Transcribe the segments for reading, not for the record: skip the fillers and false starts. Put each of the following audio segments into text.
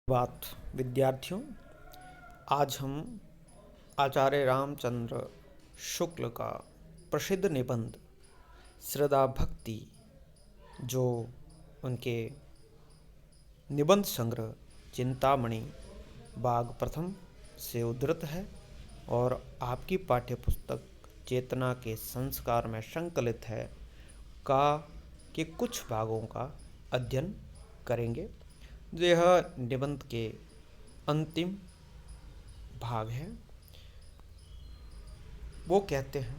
बात विद्यार्थियों, आज हम आचार्य रामचंद्र शुक्ल का प्रसिद्ध निबंध श्रद्धा भक्ति, जो उनके निबंध संग्रह चिंतामणि बाग प्रथम से उद्धृत है और आपकी पाठ्यपुस्तक चेतना के संस्कार में संकलित है का के कुछ भागों का अध्ययन करेंगे। यह निबंध के अंतिम भाग है। वो कहते हैं,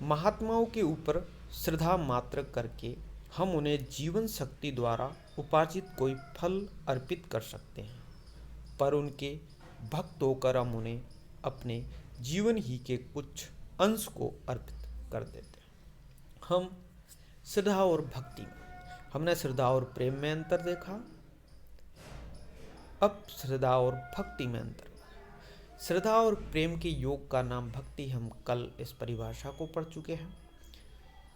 महात्माओं के ऊपर श्रद्धा मात्र करके हम उन्हें जीवन शक्ति द्वारा उपार्जित कोई फल अर्पित कर सकते हैं, पर उनके भक्त होकर हम उन्हें अपने जीवन ही के कुछ अंश को अर्पित कर देते हैं। हम श्रद्धा और भक्ति में हमने श्रद्धा और प्रेम में अंतर देखा। अब श्रद्धा और भक्ति में अंतर। श्रद्धा और प्रेम के योग का नाम भक्ति। हम कल इस परिभाषा को पढ़ चुके हैं।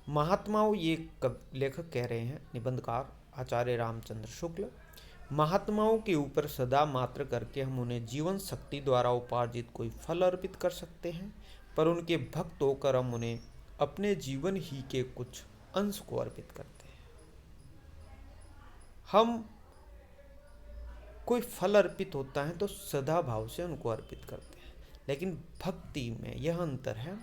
महात्माओं, ये लेखक कह रहे हैं, निबंधकार आचार्य रामचंद्र शुक्ल, महात्माओं के ऊपर श्रद्धा मात्र करके हम उन्हें जीवन शक्ति द्वारा उपार्जित कोई फल अर्पित कर सकते हैं, पर उनके भक्त होकर हम उन्हें अपने जीवन ही के कुछ अंश को अर्पित करते हैं। हम कोई फल अर्पित होता है तो श्रद्धा भाव से उनको अर्पित करते हैं, लेकिन भक्ति में यह अंतर है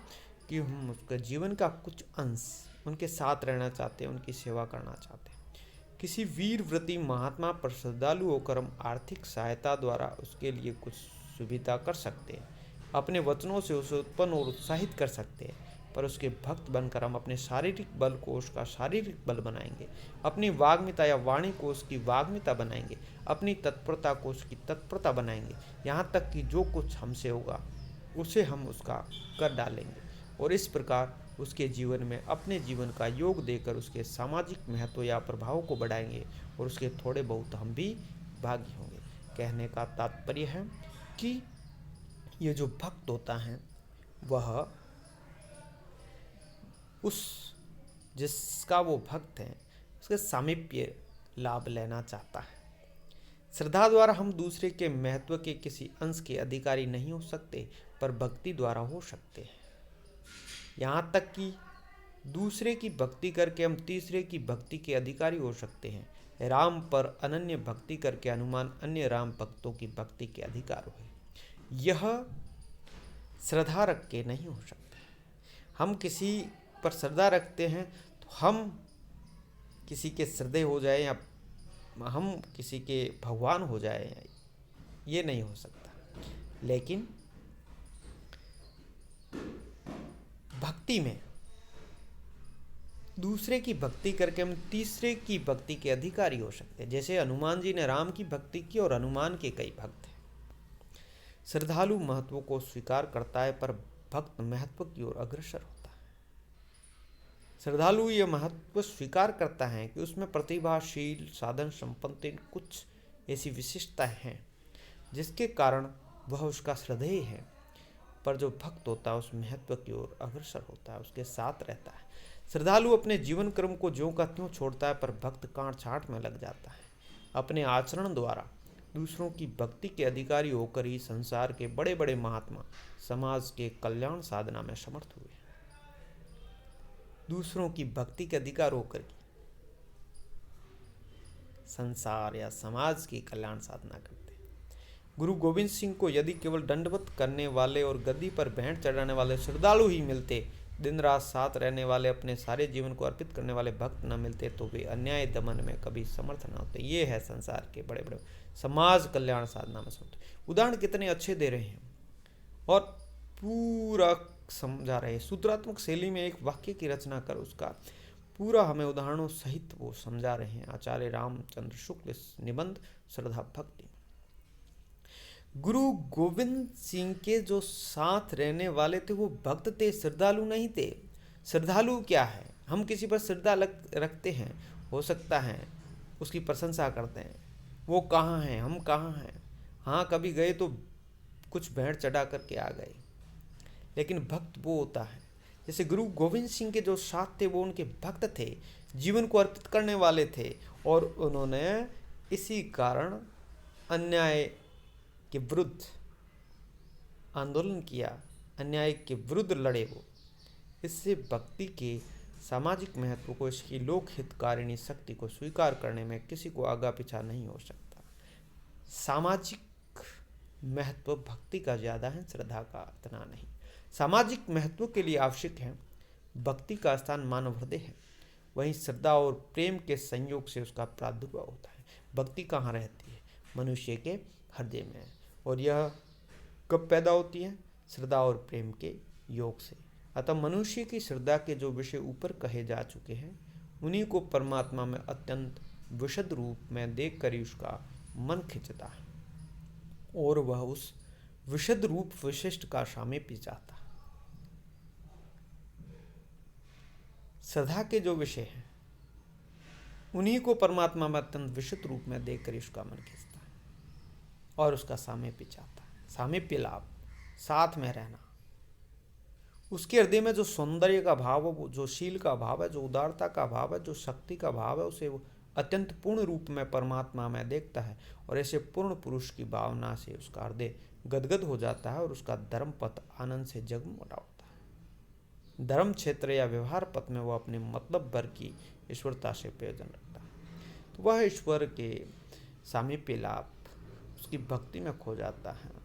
कि हम उसके जीवन का कुछ अंश उनके साथ रहना चाहते हैं, उनकी सेवा करना चाहते हैं। किसी वीर व्रती महात्मा पर श्रद्धालु होकर हम आर्थिक सहायता द्वारा उसके लिए कुछ सुविधा कर सकते हैं, अपने वचनों से उसे उत्पन्न और उत्साहित कर सकते हैं, पर उसके भक्त बनकर हम अपने शारीरिक बल को उसका शारीरिक बल बनाएंगे, अपनी वाग्मिता या वाणी को उसकी वाग्मिता बनाएंगे, अपनी तत्परता को उसकी तत्परता बनाएंगे, यहाँ तक कि जो कुछ हमसे होगा उसे हम उसका कर डालेंगे और इस प्रकार उसके जीवन में अपने जीवन का योग देकर उसके सामाजिक महत्व या प्रभाव को बढ़ाएंगे और उसके थोड़े बहुत हम भी भागी होंगे। कहने का तात्पर्य है कि ये जो भक्त होता है वह उस जिसका वो भक्त है उसके सामीप्य लाभ लेना चाहता है। श्रद्धा द्वारा हम दूसरे के महत्व के किसी अंश के अधिकारी नहीं हो सकते, पर भक्ति द्वारा हो सकते हैं। यहाँ तक कि दूसरे की भक्ति करके हम तीसरे की भक्ति के अधिकारी हो सकते हैं। राम पर अनन्य भक्ति करके हनुमान अन्य राम भक्तों की भक्ति के अधिकार हुए। यह श्रद्धा रख के नहीं हो सकता। हम किसी पर श्रद्धा रखते हैं तो हम किसी के श्रद्धेय हो जाए या हम किसी के भगवान हो जाए, ये नहीं हो सकता। लेकिन भक्ति में दूसरे की भक्ति करके हम तीसरे की भक्ति के अधिकारी हो सकते हैं। जैसे हनुमान जी ने राम की भक्ति की और हनुमान के कई भक्त हैं। श्रद्धालु महत्व को स्वीकार करता है, पर भक्त महत्व की ओर अग्रसर होता है। श्रद्धालु यह महत्व स्वीकार करता है कि उसमें प्रतिभाशील साधन संपत्ति कुछ ऐसी विशिष्टता हैं जिसके कारण वह उसका श्रद्धेय है, पर जो भक्त होता है उस महत्व की ओर अग्रसर होता है, उसके साथ रहता है। श्रद्धालु अपने जीवन क्रम को ज्यों का त्यों छोड़ता है, पर भक्त कांट छांट में लग जाता है। अपने आचरण द्वारा दूसरों की भक्ति के अधिकारी होकर ही संसार के बड़े बड़े महात्मा समाज के कल्याण साधना में समर्थ हुए। दूसरों की भक्ति के अधिकार होकर ही संसार या समाज की कल्याण साधना करते। गुरु गोविंद सिंह को यदि केवल दंडवत करने वाले और गद्दी पर भेंट चढ़ाने वाले श्रद्धालु ही मिलते, दिन रात साथ रहने वाले, अपने सारे जीवन को अर्पित करने वाले भक्त न मिलते, तो वे अन्याय दमन में कभी समर्थ न होते। ये है संसार के बड़े बड़े समाज कल्याण साधना में समर्थ। उदाहरण कितने अच्छे दे रहे हैं और पूरा समझा रहे हैं। सूत्रात्मक शैली में एक वाक्य की रचना कर उसका पूरा हमें उदाहरणों सहित वो समझा रहे हैं। आचार्य रामचंद्र शुक्ल निबंध श्रद्धा भक्ति। गुरु गोविंद सिंह के जो साथ रहने वाले थे वो भक्त थे, श्रद्धालु नहीं थे। श्रद्धालु क्या है? हम किसी पर श्रद्धा रखते हैं, हो सकता है उसकी प्रशंसा करते हैं। वो कहाँ हैं, हम कहाँ हैं, हाँ कभी गए तो कुछ भेंट चढ़ा करके आ गए। लेकिन भक्त वो होता है, जैसे गुरु गोविंद सिंह के जो साथ थे वो उनके भक्त थे, जीवन को अर्पित करने वाले थे, और उन्होंने इसी कारण अन्याय के विरुद्ध आंदोलन किया, अन्याय के विरुद्ध लड़े वो। इससे भक्ति के सामाजिक महत्व को, इसकी लोक हितकारिणी शक्ति को स्वीकार करने में किसी को आगा पीछा नहीं हो सकता। सामाजिक महत्व भक्ति का ज़्यादा है, श्रद्धा का इतना नहीं। सामाजिक महत्व के लिए आवश्यक है भक्ति का स्थान मानव हृदय है, वहीं श्रद्धा और प्रेम के संयोग से उसका प्रादुर्भाव होता है। भक्ति कहाँ रहती है? मनुष्य के हृदय में, और यह कब पैदा होती है? श्रद्धा और प्रेम के योग से। अतः मनुष्य की श्रद्धा के जो विषय ऊपर कहे जा चुके हैं, उन्हीं को परमात्मा में अत्यंत विशद रूप में देख कर ही उसका मन खिंचता है और वह उस विशद रूप विशिष्ट का सामीप्य चाहता है। श्रद्धा के जो विषय हैं, उन्हीं को परमात्मा में अत्यंत विशुद्ध रूप में देख कर उसका मन खींचता है और उसका सामीप्य चाहता है। सामीप्य लाभ, साथ में रहना। उसके हृदय में जो सौंदर्य का भाव है, जो शील का भाव है, जो उदारता का भाव है, जो शक्ति का भाव है, उसे वो अत्यंत पूर्ण रूप में परमात्मा में देखता है और ऐसे पूर्ण पुरुष की भावना से उसका हृदय गदगद हो जाता है और उसका धर्म पथ आनंद से जगमगा होता है। धर्म क्षेत्र या व्यवहार पथ में वो अपने मतलब भर की ईश्वरता से प्रयोजन रखता है, तो वह ईश्वर के सामीप्य लाभ उसकी भक्ति में खो जाता है।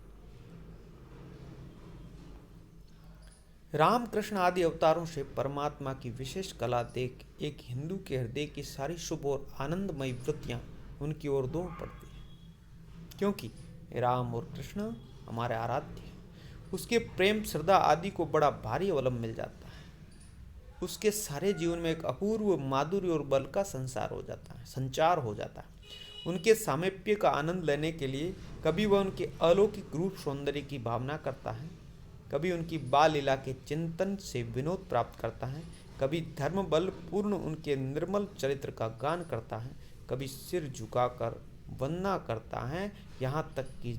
राम कृष्ण आदि अवतारों से परमात्मा की विशेष कला देख एक हिंदू के हृदय की सारी शुभ और आनंदमयी वृत्तियां उनकी ओर दौड़ पड़ती है, क्योंकि राम और कृष्ण हमारे आराध्य हैं। उसके प्रेम, श्रद्धा आदि को बड़ा भारी अवलंब मिल जाता है। उसके सारे जीवन में एक अपूर्व माधुर्य और बल का संचार हो जाता है। उनके सामीप्य का आनंद लेने के लिए कभी वह उनके अलौकिक रूप सौंदर्य की भावना करता है, कभी उनकी बाल लीला के चिंतन से विनोद प्राप्त करता है, कभी धर्म बल पूर्ण उनके निर्मल चरित्र का गान करता है, कभी सिर झुकाकर वंदना करता है, यहाँ तक कि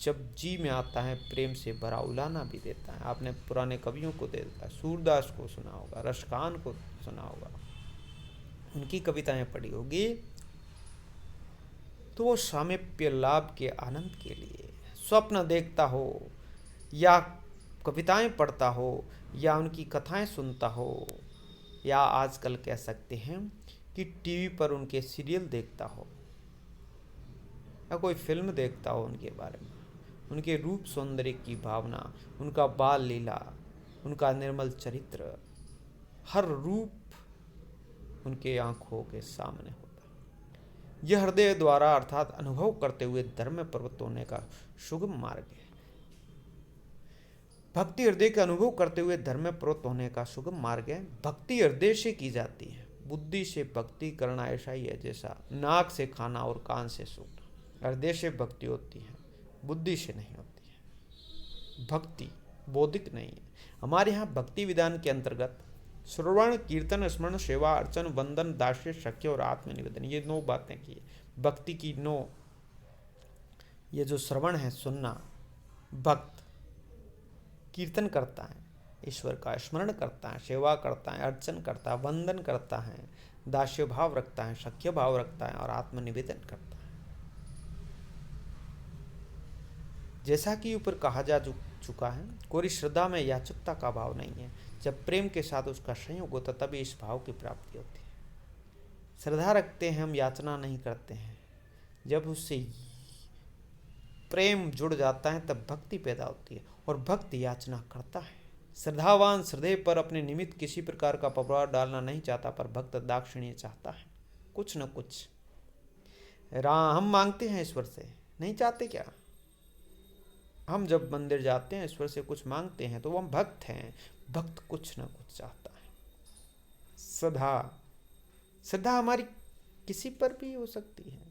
जब जी में आता है प्रेम से भरा उलाना भी देता है। आपने पुराने कवियों को देखा है, सूरदास को सुना होगा, रसखान को सुना होगा, उनकी कविताएं पढ़ी होगी। तो वो सामीप्य लाभ के आनंद के लिए स्वप्न देखता हो या कविताएं पढ़ता हो या उनकी कथाएं सुनता हो, या आजकल कह सकते हैं कि टीवी पर उनके सीरियल देखता हो या कोई फिल्म देखता हो उनके बारे में, उनके रूप सौंदर्य की भावना, उनका बाल लीला, उनका निर्मल चरित्र, हर रूप उनके आंखों के सामने होता है। यह हृदय द्वारा अर्थात अनुभव करते हुए धर्म में प्रवृत्त होने का सुगम मार्ग है। भक्ति हृदय का अनुभव करते हुए धर्म में प्रवृत्त होने का सुगम मार्ग है। भक्ति हृदय से की जाती है। बुद्धि से भक्ति करना ऐसा ही है जैसा नाक से खाना और कान से सूंघना। हृदय से भक्ति होती है, बुद्धि से नहीं होती है। भक्ति बौद्धिक नहीं है। हमारे यहाँ भक्ति विधान के अंतर्गत श्रवण, कीर्तन, स्मरण, सेवा, अर्चन, वंदन, दास्य, सख्य और आत्मनिवेदन, ये 9 बातें की। भक्ति की 9, ये जो श्रवण है, सुनना, भक्त कीर्तन करता है, ईश्वर का स्मरण करता है, सेवा करता है, अर्चन करता है, वंदन करता है, दास्य भाव रखता है, सख्य भाव रखता है और आत्मनिवेदन करता है। जैसा कि ऊपर कहा जा चुका है, कोई श्रद्धा में याचकता का भाव नहीं है। जब प्रेम के साथ उसका संयोग होता तभी इस भाव की प्राप्ति होती है। श्रद्धा रखते हैं हम, याचना नहीं करते हैं। जब उससे प्रेम जुड़ जाता है तब भक्ति पैदा होती है और भक्त याचना करता है। श्रद्धावान हृदय पर अपने निमित्त किसी प्रकार का प्रभाव डालना नहीं चाहता, पर भक्त दाक्षिण्य चाहता है, कुछ न कुछ। हम मांगते हैं ईश्वर से, नहीं चाहते क्या? हम जब मंदिर जाते हैं, ईश्वर से कुछ मांगते हैं, तो वो हम भक्त हैं। भक्त कुछ न कुछ चाहता है। श्रद्धा हमारी किसी पर भी हो सकती है,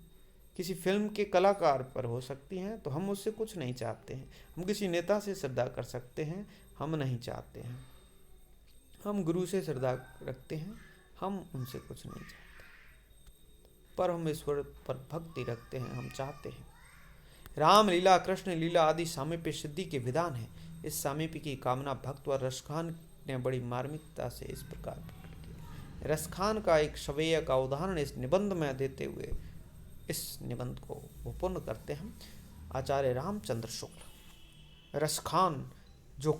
किसी फिल्म के कलाकार पर हो सकती हैं, तो हम उससे कुछ नहीं चाहते हैं। हम किसी नेता से श्रद्धा कर सकते हैं, हम नहीं चाहते हैं। हम गुरु से श्रद्धा रखते हैं, हम उनसे कुछ नहीं चाहते, पर हम ईश्वर पर भक्ति रखते हैं, हम चाहते हैं। राम लीला, कृष्ण लीला आदि सामीप्य सिद्धि के विधान हैं। इस सामीप्य की कामना भक्त व रसखान ने बड़ी मार्मिकता से इस प्रकार प्रकट की। रसखान का एक सवेय का उदाहरण इस निबंध में देते हुए इस निबंध को वो पूर्ण करते हैं। आचार्य रामचंद्र शुक्ल रसखान जो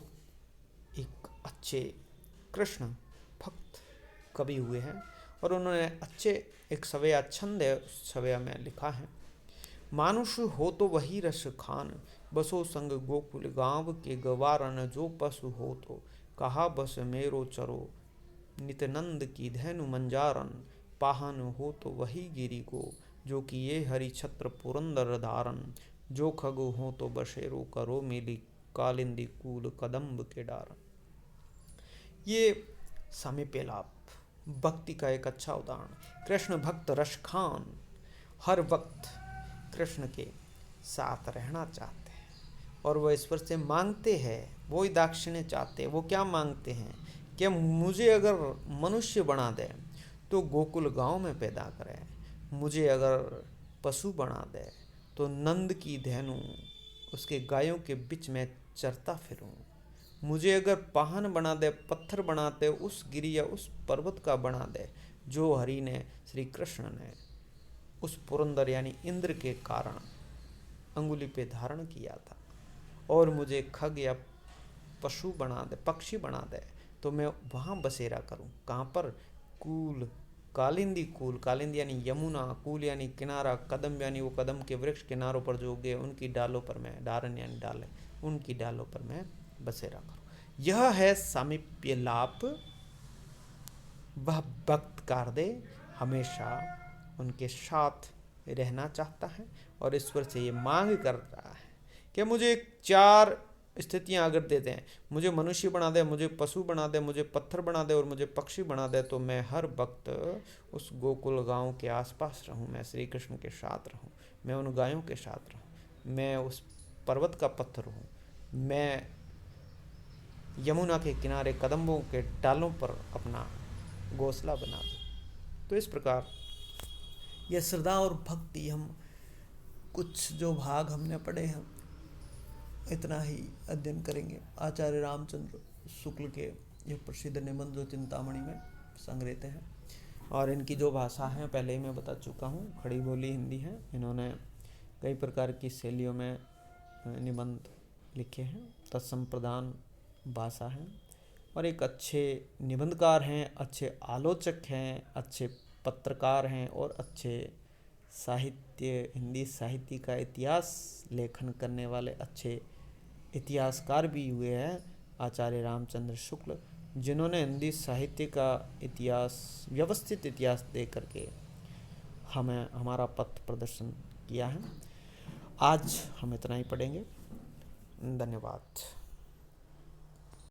एक अच्छे कृष्ण भक्त कवि हुए हैं और उन्होंने अच्छे एक सवेया छंद है, उस सवेया में लिखा है, मानुष हो तो वही रस खान, बसो संग गोकुल गांव के गवारन, जो पशु हो तो कहा बस मेरो चरो, नित्यानंद की धैनु मंजारन, पाहन हो तो वही गिरी को, जो कि ये हरि छत्र पुरंदर धारन, जो खगो हो तो बशेरो करो मेली, कालिंदी कूल कदम्ब के डारन। ये सामीप्य लाभ भक्ति का एक अच्छा उदाहरण। कृष्ण भक्त रसखान हर वक्त कृष्ण के साथ रहना चाहते हैं और वह ईश्वर से मांगते हैं, वो ही दाक्षिण्य चाहते हैं। वो क्या मांगते हैं कि मुझे अगर मनुष्य बना दे तो गोकुल गांव में पैदा करे, मुझे अगर पशु बना दे तो नंद की धेनु उसके गायों के बीच में चरता फिरूं, मुझे अगर पाहन बना दे, पत्थर बना दे, उस गिरी या उस पर्वत का बना दे जो हरि ने, श्री कृष्ण ने उस पुरंदर यानी इंद्र के कारण अंगुली पे धारण किया था, और मुझे खग या पशु बना दे, पक्षी बना दे तो मैं वहाँ बसेरा करूँ। कहाँ पर? कूल, कालिंदी कूल, कालिंदी यानी यमुना, कूल यानी किनारा, कदम यानी वो कदम के वृक्ष किनारों पर जो उगे उनकी डालों पर मैं, डारन यानी डाले, उनकी डालों पर मैं बसेरा करूँ। यह है सामीप्य लाभ। वह भक्त कार्य हमेशा उनके साथ रहना चाहता है और ईश्वर से ये मांग कर रहा है कि मुझे 4 स्थितियां अगर दे दें, मुझे मनुष्य बना दे, मुझे पशु बना दे, मुझे पत्थर बना दे और मुझे पक्षी बना दे, तो मैं हर वक्त उस गोकुल गांव के आसपास रहूं, मैं श्री कृष्ण के साथ रहूं, मैं उन गायों के साथ रहूं, मैं उस पर्वत का पत्थर हूँ, मैं यमुना के किनारे कदम्बों के डालों पर अपना घोंसला बना दूं। तो इस प्रकार यह श्रद्धा और भक्ति, हम कुछ जो भाग हमने पढ़े हैं इतना ही अध्ययन करेंगे। आचार्य रामचंद्र शुक्ल के ये प्रसिद्ध निबंध जो चिंतामणि में संग्रहित हैं, और इनकी जो भाषा है पहले ही मैं बता चुका हूँ, खड़ी बोली हिंदी है। इन्होंने कई प्रकार की शैलियों में निबंध लिखे हैं, तत्संप्रदान भाषा है, और एक अच्छे निबंधकार हैं, अच्छे आलोचक हैं, अच्छे पत्रकार हैं और अच्छे साहित्य, हिंदी साहित्य का इतिहास लेखन करने वाले अच्छे इतिहासकार भी हुए हैं आचार्य रामचंद्र शुक्ल, जिन्होंने हिंदी साहित्य का इतिहास, व्यवस्थित इतिहास दे करके हमें हमारा पथ प्रदर्शन किया है। आज हम इतना ही पढ़ेंगे। धन्यवाद।